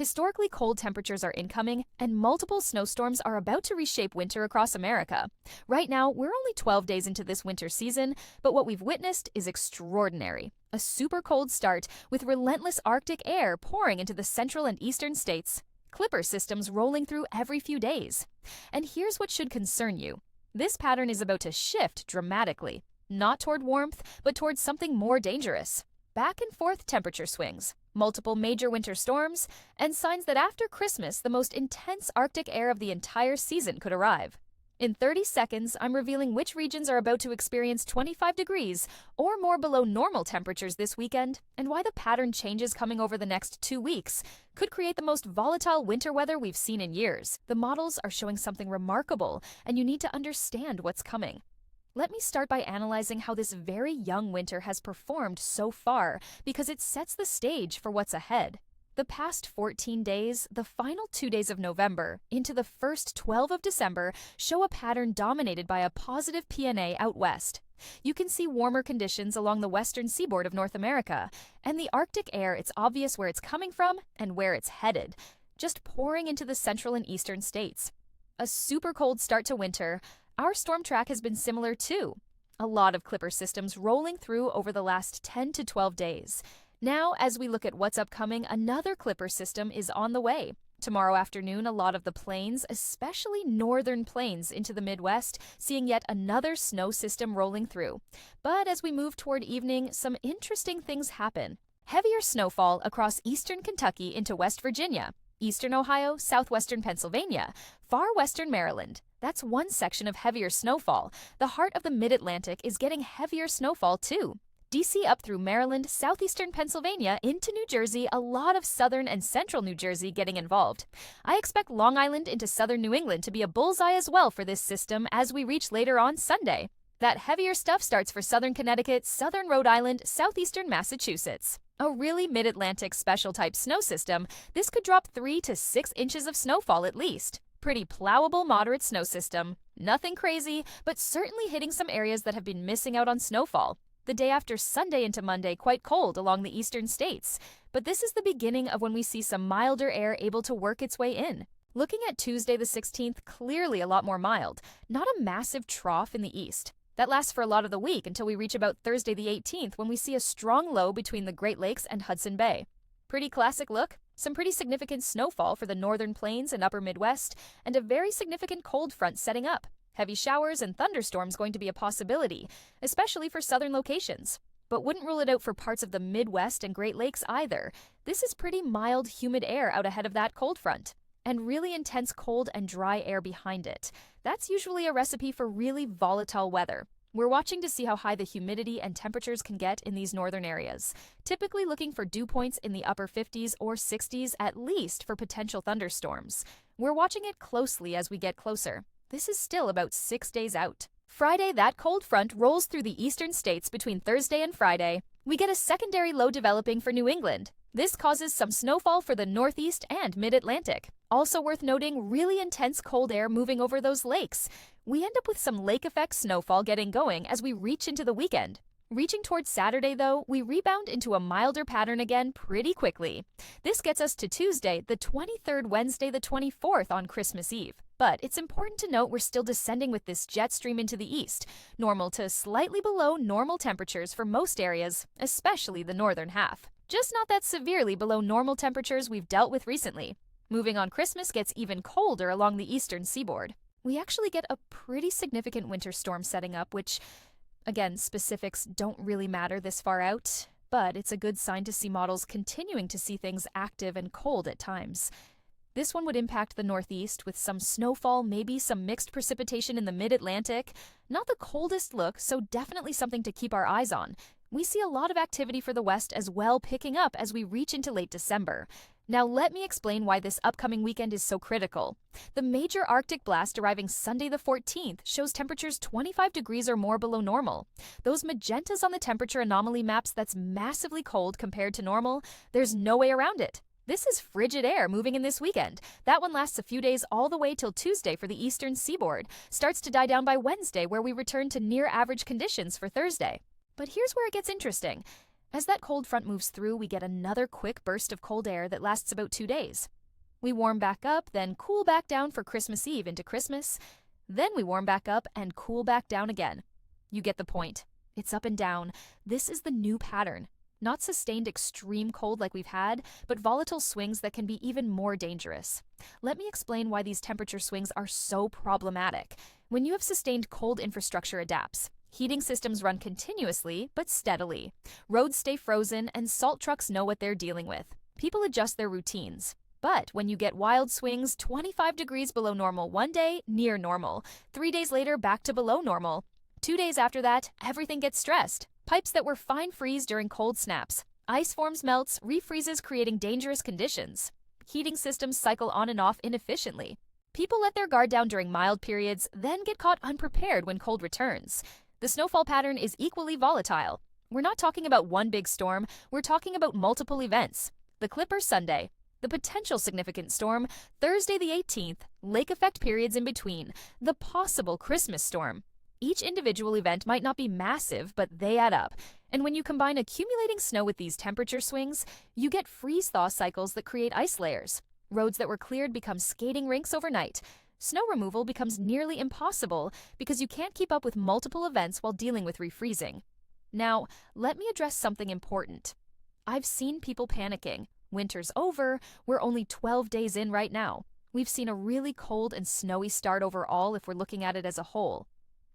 Historically cold temperatures are incoming, and multiple snowstorms are about to reshape winter across America. Right now, we're only 12 days into this winter season, but what we've witnessed is extraordinary. A super cold start with relentless Arctic air pouring into the central and eastern states. Clipper systems rolling through every few days. And here's what should concern you. This pattern is about to shift dramatically, not toward warmth, but towards something more dangerous. Back and forth temperature swings, multiple major winter storms, and signs that after Christmas, the most intense Arctic air of the entire season could arrive. In 30 seconds, I'm revealing which regions are about to experience 25 degrees or more below normal temperatures this weekend, and why the pattern changes coming over the next 2 weeks could create the most volatile winter weather we've seen in years. The models are showing something remarkable, and you need to understand what's coming. Let me start by analyzing how this very young winter has performed so far, because it sets the stage for what's ahead. The past 14 days, the final 2 days of November, into the first 12 of December, show a pattern dominated by a positive PNA out west. You can see warmer conditions along the western seaboard of North America, and the Arctic air, it's obvious where it's coming from and where it's headed, just pouring into the central and eastern states. A super cold start to winter. Our storm track has been similar too. A lot of Clipper systems rolling through over the last 10 to 12 days. Now, as we look at what's upcoming, another Clipper system is on the way. Tomorrow afternoon, a lot of the plains, especially northern plains into the Midwest, seeing yet another snow system rolling through. But as we move toward evening, some interesting things happen. Heavier snowfall across eastern Kentucky into West Virginia, eastern Ohio, southwestern Pennsylvania, far western Maryland. That's one section of heavier snowfall. The heart of the mid-Atlantic is getting heavier snowfall too. DC up through Maryland, southeastern Pennsylvania, into New Jersey, a lot of southern and central New Jersey getting involved. I expect Long Island into southern New England to be a bullseye as well for this system as we reach later on Sunday. That heavier stuff starts for southern Connecticut, southern Rhode Island, southeastern Massachusetts. A really mid-Atlantic special type snow system, this could drop 3 to 6 inches of snowfall at least. Pretty plowable moderate snow system. Nothing crazy, but certainly hitting some areas that have been missing out on snowfall. The day after Sunday into Monday, quite cold along the eastern states. But this is the beginning of when we see some milder air able to work its way in. Looking at Tuesday the 16th, clearly a lot more mild. Not a massive trough in the east. That lasts for a lot of the week until we reach about Thursday the 18th when we see a strong low between the Great Lakes and Hudson Bay. Pretty classic look. Some pretty significant snowfall for the northern plains and upper Midwest, and a very significant cold front setting up. Heavy showers and thunderstorms going to be a possibility, especially for southern locations. But wouldn't rule it out for parts of the Midwest and Great Lakes either. This is pretty mild, humid air out ahead of that cold front, and really intense cold and dry air behind it. That's usually a recipe for really volatile weather. We're watching to see how high the humidity and temperatures can get in these northern areas, typically looking for dew points in the upper 50s or 60s at least for potential thunderstorms. We're watching it closely as we get closer. This is still about 6 days out. Friday, that cold front rolls through the eastern states between Thursday and Friday. We get a secondary low developing for New England. This causes some snowfall for the Northeast and Mid-Atlantic. Also worth noting, really intense cold air moving over those lakes. We end up with some lake effect snowfall getting going as we reach into the weekend. Reaching towards Saturday, though, we rebound into a milder pattern again pretty quickly. This gets us to Tuesday, the 23rd, Wednesday, the 24th on Christmas Eve. But it's important to note we're still descending with this jet stream into the east, normal to slightly below normal temperatures for most areas, especially the northern half. Just not that severely below normal temperatures we've dealt with recently. Moving on, Christmas gets even colder along the eastern seaboard. We actually get a pretty significant winter storm setting up, which, again, specifics don't really matter this far out, but it's a good sign to see models continuing to see things active and cold at times. This one would impact the Northeast with some snowfall, maybe some mixed precipitation in the Mid-Atlantic. Not the coldest look, so definitely something to keep our eyes on. We see a lot of activity for the West as well picking up as we reach into late December. Now let me explain why this upcoming weekend is so critical. The major Arctic blast arriving Sunday the 14th shows temperatures 25 degrees or more below normal. Those magentas on the temperature anomaly maps, that's massively cold compared to normal. There's no way around it. This is frigid air moving in this weekend. That one lasts a few days all the way till Tuesday for the eastern seaboard. Starts to die down by Wednesday, where we return to near average conditions for Thursday. But here's where it gets interesting. As that cold front moves through, we get another quick burst of cold air that lasts about 2 days. We warm back up, then cool back down for Christmas Eve into Christmas. Then we warm back up and cool back down again. You get the point. It's up and down. This is the new pattern. Not sustained extreme cold like we've had, but volatile swings that can be even more dangerous. Let me explain why these temperature swings are so problematic. When you have sustained cold, infrastructure adapts. Heating systems run continuously, but steadily. Roads stay frozen, and salt trucks know what they're dealing with. People adjust their routines. But when you get wild swings, 25 degrees below normal one day, near normal. 3 days later, back to below normal. 2 days after that, everything gets stressed. Pipes that were fine freeze during cold snaps. Ice forms, melts, refreezes, creating dangerous conditions. Heating systems cycle on and off inefficiently. People let their guard down during mild periods, then get caught unprepared when cold returns. The snowfall pattern is equally volatile. We're not talking about one big storm, we're talking about multiple events. The Clipper Sunday. The potential significant storm, Thursday the 18th, lake effect periods in between, the possible Christmas storm. Each individual event might not be massive, but they add up. And when you combine accumulating snow with these temperature swings, you get freeze-thaw cycles that create ice layers. Roads that were cleared become skating rinks overnight. Snow removal becomes nearly impossible because you can't keep up with multiple events while dealing with refreezing. Now, let me address something important. I've seen people panicking. Winter's over, we're only 12 days in right now. We've seen a really cold and snowy start overall if we're looking at it as a whole.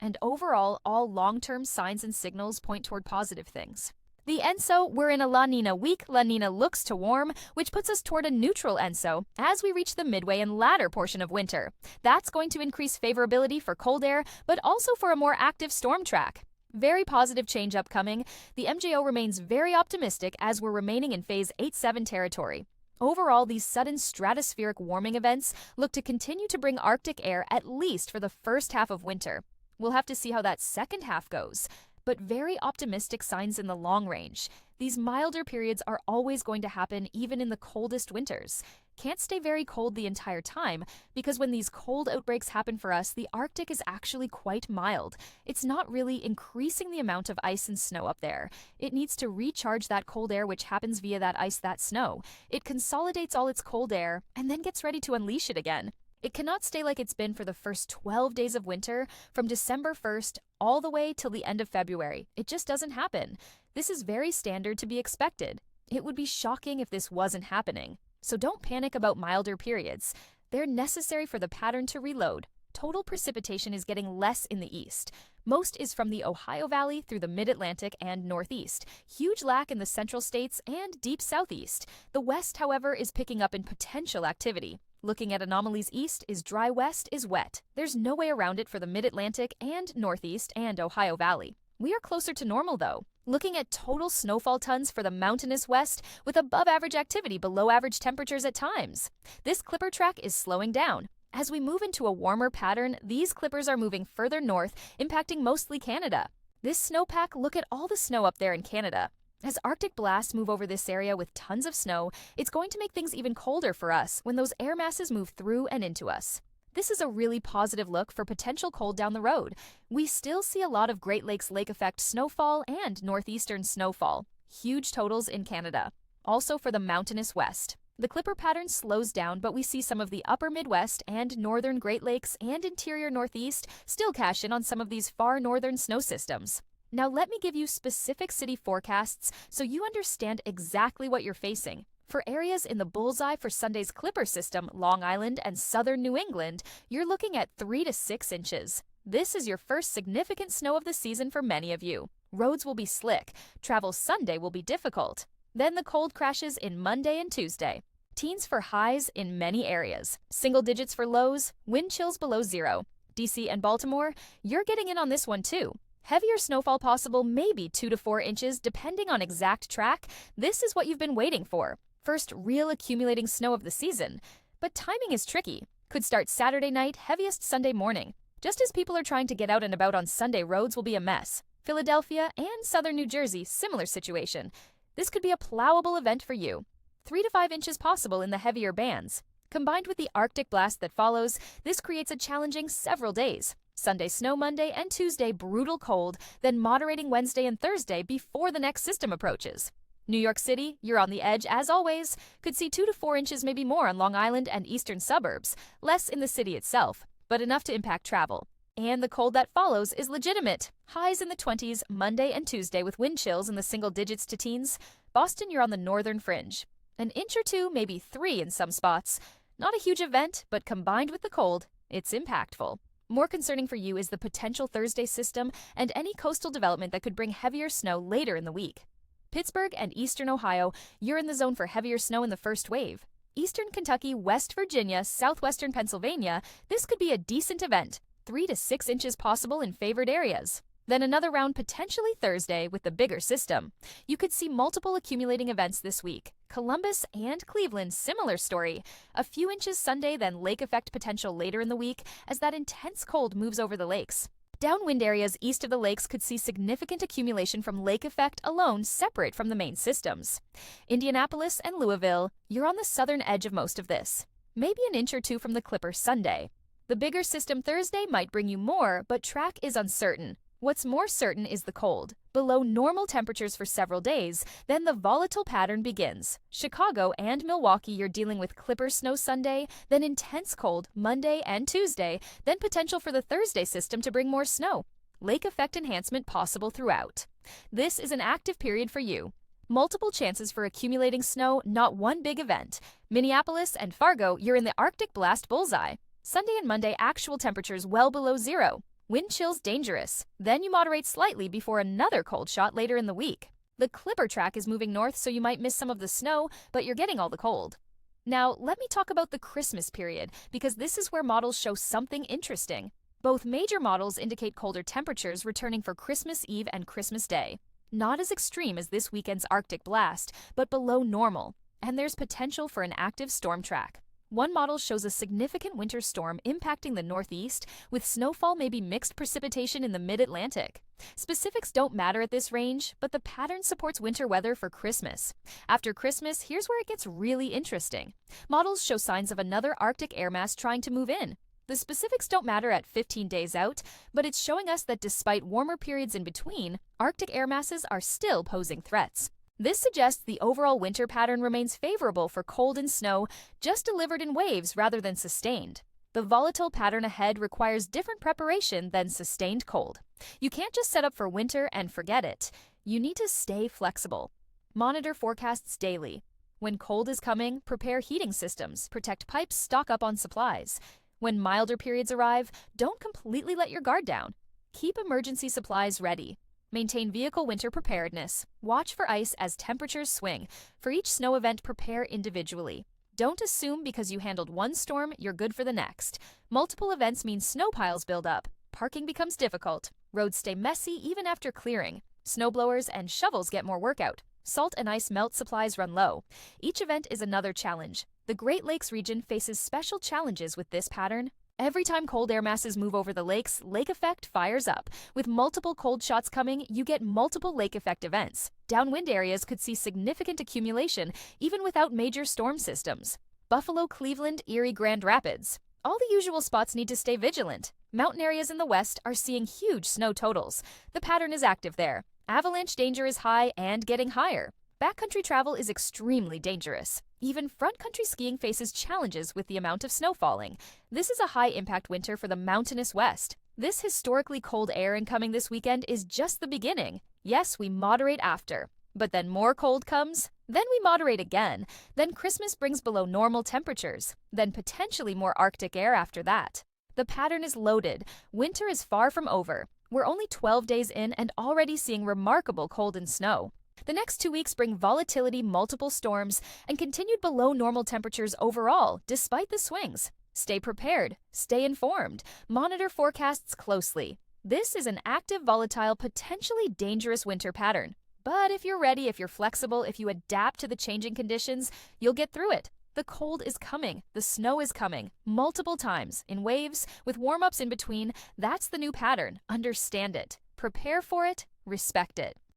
And overall, all long-term signs and signals point toward positive things. The ENSO, we're in a La Nina week. La Nina looks to warm, which puts us toward a neutral ENSO as we reach the midway and latter portion of winter. That's going to increase favorability for cold air, but also for a more active storm track. Very positive change upcoming. The MJO remains very optimistic as we're remaining in phase 8-7 territory. Overall, these sudden stratospheric warming events look to continue to bring Arctic air at least for the first half of winter. We'll have to see how that second half goes, but very optimistic signs in the long range. These milder periods are always going to happen even in the coldest winters. Can't stay very cold the entire time because when these cold outbreaks happen for us, the Arctic is actually quite mild. It's not really increasing the amount of ice and snow up there. It needs to recharge that cold air which happens via that ice, that snow. It consolidates all its cold air and then gets ready to unleash it again. It cannot stay like it's been for the first 12 days of winter, from December 1st all the way till the end of February. It just doesn't happen. This is very standard to be expected. It would be shocking if this wasn't happening. So don't panic about milder periods. They're necessary for the pattern to reload. Total precipitation is getting less in the east. Most is from the Ohio Valley through the Mid-Atlantic and Northeast. Huge lack in the central states and deep southeast. The west, however, is picking up in potential activity. Looking at anomalies east is dry, west is wet. There's no way around it for the Mid-Atlantic and Northeast and Ohio Valley. We are closer to normal though. Looking at total snowfall tons for the mountainous west with above average activity, below average temperatures at times. This clipper track is slowing down. As we move into a warmer pattern, these clippers are moving further north, impacting mostly Canada. This snowpack, look at all the snow up there in Canada. As Arctic blasts move over this area with tons of snow, it's going to make things even colder for us when those air masses move through and into us. This is a really positive look for potential cold down the road. We still see a lot of Great Lakes lake effect snowfall and northeastern snowfall. Huge totals in Canada. Also for the mountainous west. The clipper pattern slows down, but we see some of the upper Midwest and northern Great Lakes and interior Northeast still cash in on some of these far northern snow systems. Now let me give you specific city forecasts so you understand exactly what you're facing. For areas in the bullseye for Sunday's Clipper system, Long Island and southern New England, you're looking at 3 to 6 inches. This is your first significant snow of the season for many of you. Roads will be slick. Travel Sunday will be difficult. Then the cold crashes in Monday and Tuesday. Teens for highs in many areas. Single digits for lows, wind chills below 0. DC and Baltimore, you're getting in on this one too. Heavier snowfall possible, maybe 2 to 4 inches, depending on exact track. This is what you've been waiting for. First real accumulating snow of the season. But timing is tricky. Could start Saturday night, heaviest Sunday morning. Just as people are trying to get out and about on Sunday, roads will be a mess. Philadelphia and southern New Jersey, similar situation. This could be a plowable event for you. 3 to 5 inches possible in the heavier bands. Combined with the Arctic blast that follows, this creates a challenging several days. Sunday snow Monday and Tuesday brutal cold, then moderating Wednesday and Thursday before the next system approaches. New York City, you're on the edge as always. Could see 2 to 4 inches, maybe more on Long Island and eastern suburbs. Less in the city itself, but enough to impact travel. And the cold that follows is legitimate. Highs in the 20s Monday and Tuesday with wind chills in the single digits to teens. Boston, you're on the northern fringe. An inch or 2, maybe 3 in some spots. Not a huge event, but combined with the cold, it's impactful. More concerning for you is the potential Thursday system and any coastal development that could bring heavier snow later in the week. Pittsburgh and eastern Ohio, you're in the zone for heavier snow in the first wave. Eastern Kentucky, West Virginia, southwestern Pennsylvania, this could be a decent event. 3 to 6 inches possible in favored areas. Then another round potentially Thursday with the bigger system. You could see multiple accumulating events this week. Columbus and Cleveland, similar story. A few inches Sunday, then lake effect potential later in the week as that intense cold moves over the lakes. Downwind areas east of the lakes could see significant accumulation from lake effect alone separate from the main systems. Indianapolis and Louisville, you're on the southern edge of most of this. Maybe an inch or 2 from the Clipper Sunday. The bigger system Thursday might bring you more, but track is uncertain. What's more certain is the cold. Below normal temperatures for several days, then the volatile pattern begins. Chicago and Milwaukee, you're dealing with Clipper snow Sunday, then intense cold Monday and Tuesday, then potential for the Thursday system to bring more snow. Lake effect enhancement possible throughout. This is an active period for you. Multiple chances for accumulating snow, not one big event. Minneapolis and Fargo, you're in the Arctic blast bullseye. Sunday and Monday, actual temperatures well below 0. Wind chills dangerous. Then you moderate slightly before another cold shot later in the week. The Clipper track is moving north, so you might miss some of the snow, but you're getting all the cold. Now, let me talk about the Christmas period, because this is where models show something interesting. Both major models indicate colder temperatures returning for Christmas Eve and Christmas Day. Not as extreme as this weekend's Arctic blast, but below normal. And there's potential for an active storm track. One model shows a significant winter storm impacting the Northeast, with snowfall, maybe mixed precipitation in the mid-Atlantic. Specifics don't matter at this range, but the pattern supports winter weather for Christmas. After Christmas, here's where it gets really interesting. Models show signs of another Arctic air mass trying to move in. The specifics don't matter at 15 days out, but it's showing us that despite warmer periods in between, Arctic air masses are still posing threats. This suggests the overall winter pattern remains favorable for cold and snow, just delivered in waves rather than sustained. The volatile pattern ahead requires different preparation than sustained cold. You can't just set up for winter and forget it. You need to stay flexible. Monitor forecasts daily. When cold is coming, prepare heating systems, protect pipes, stock up on supplies. When milder periods arrive, don't completely let your guard down. Keep emergency supplies ready. Maintain vehicle winter preparedness. Watch for ice as temperatures swing. For each snow event, prepare individually. Don't assume because you handled one storm, you're good for the next. Multiple events mean snow piles build up. Parking becomes difficult. Roads stay messy even after clearing. Snowblowers and shovels get more workout. Salt and ice melt supplies run low. Each event is another challenge. The Great Lakes region faces special challenges with this pattern. Every time cold air masses move over the lakes, lake effect fires up. With multiple cold shots coming, you get multiple lake effect events. Downwind areas could see significant accumulation, even without major storm systems. Buffalo, Cleveland, Erie, Grand Rapids. All the usual spots need to stay vigilant. Mountain areas in the west are seeing huge snow totals. The pattern is active there. Avalanche danger is high and getting higher. Backcountry travel is extremely dangerous. Even front country skiing faces challenges with the amount of snow falling. This is a high-impact winter for the mountainous west. This historically cold air incoming this weekend is just the beginning. Yes, we moderate after. But then more cold comes. Then we moderate again. Then Christmas brings below normal temperatures. Then potentially more Arctic air after that. The pattern is loaded. Winter is far from over. We're only 12 days in and already seeing remarkable cold and snow. The next 2 weeks bring volatility, multiple storms, and continued below normal temperatures overall, despite the swings. Stay prepared, stay informed, monitor forecasts closely. This is an active, volatile, potentially dangerous winter pattern. But if you're ready, if you're flexible, if you adapt to the changing conditions, you'll get through it. The cold is coming, the snow is coming, multiple times, in waves, with warm-ups in between. That's the new pattern. Understand it, prepare for it, respect it.